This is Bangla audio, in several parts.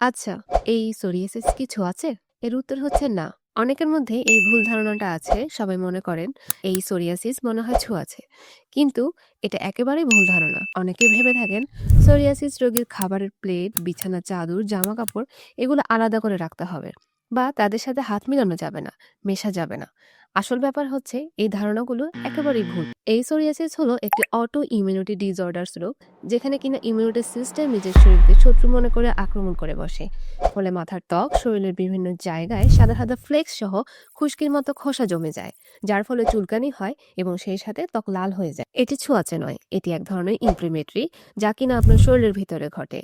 আচ্ছা, এই সোরিয়াসিস কি ছোঁয়াচে? এর উত্তর হচ্ছে না। অনেকের মধ্যে এই ভুল ধারণাটা আছে। সবাই মনে করেন এই সোরিয়াসিস মনে হয় ছোঁয়াচে। কিন্তু এটা একেবারেই ভুল ধারণা। অনেকে ভেবে থাকেন সোরিয়াসিস রোগীর খাবারের প্লেট, বিছানার চাদর, জামাকাপড় এগুলো আলাদা করে রাখতে হবে বা তাদের সাথে হাত মিলানো যাবে না, মেশা যাবে না। আসল ব্যাপার হচ্ছে এই ধারণাগুলো একেবারেই ভুল। এই সোরিয়াসিস হলো একটি অটো ইমিউনিটি ডিসঅর্ডারস রোগ, যেখানে কিনা ইমিউনিটি সিস্টেম নিজের শরীরকে শত্রু মনে করে আক্রমণ করে বসে। ফলে মাথার ত্বক, শরীরের বিভিন্ন জায়গায় সাদা সাদা ফ্লেক্স সহ খুশকির মতো খোসা জমে যায়, যার ফলে চুলকানি হয় এবং সেই সাথে ত্বক লাল হয়ে যায়। এটি ছোঁয়াচে নয়, এটি এক ধরনের ইনফ্লেমেটরি, যা কিনা আপনার শরীরের ভিতরে ঘটে,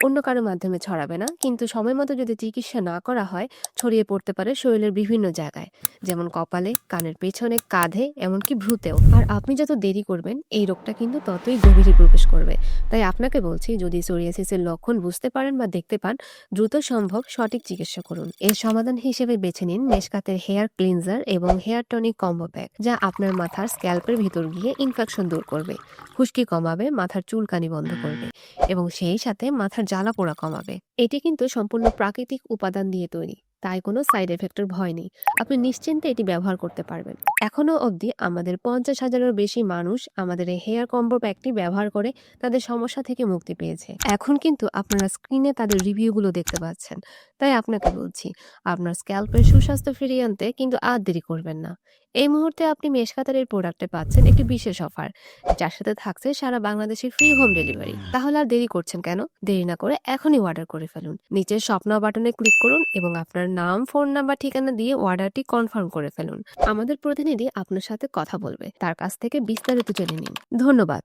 অন্য কারো মাধ্যমে ছড়াবে না। কিন্তু সময় মতো যদি চিকিৎসা না করা হয়, ছড়িয়ে পড়তে পারে শরীরের বিভিন্ন জায়গায়, যেমন কপালে, কানের পেছনে, কাঁধে, এমনকি ভ্রুতেও। আর আপনি যত দেরি করবেন এই রোগটা কিন্তু ততই গভীরে প্রবেশ করবে। তাই আপনাকে বলছি, যদি সোরিয়াসিসের লক্ষণ বুঝতে পারেন বা দেখতে পান, দ্রুত সম্ভব সঠিক চিকিৎসা করুন। এর সমাধান হিসেবে বেছে নিন মেশকাতের হেয়ার ক্লিনজার এবং হেয়ার টনিক কম্বো প্যাক, যা আপনার মাথার স্ক্যাল্পের ভিতর গিয়ে ইনফেকশন দূর করবে, খুশকি কমাবে, মাথার চুলকানি বন্ধ করবে এবং সেই সাথে মাথার জ্বালা পোড়া কমাবে। এটি কিন্তু সম্পূর্ণ প্রাকৃতিক উপাদান দিয়ে তৈরি, তাই কোনো সাইড এফেক্টের ভয় নেই। আপনি নিশ্চিন্তে এটি ব্যবহার করতে পারবেন। এখনো অবধি আমাদের 50,000-এরও বেশি মানুষ আমাদের এই হেয়ার কম্বো প্যাকটি ব্যবহার করে তাদের সমস্যা থেকে মুক্তি পেয়েছে। এখন কিন্তু আপনারা স্ক্রিনে তাদের রিভিউগুলো দেখতে পাচ্ছেন। তাই আপনাকে বলছি, আপনার স্ক্যাল্পের সুস্বাস্থ্য ফিরিয়ে আনতে কিন্তু আর দেরি করবেন না। এই মুহূর্তে আপনি মেশকাতার এই প্রোডাক্টে পাচ্ছেন একটি বিশেষ অফার, যার সাথে থাকছে সারা বাংলাদেশে ফ্রি হোম ডেলিভারি। তাহলে আর দেরি করছেন কেন? দেরি না করে এখনই অর্ডার করে ফেলুন। নিচের শপ নাও বাটনে ক্লিক করুন এবং আপনার নাম, ফোন নাম্বার, ঠিকানা দিয়ে অর্ডারটি কনফার্ম করে ফেলুন। আমাদের প্রতিনিধি আপনার সাথে কথা বলবে, তার কাছ থেকে বিস্তারিত জেনে নিন। ধন্যবাদ।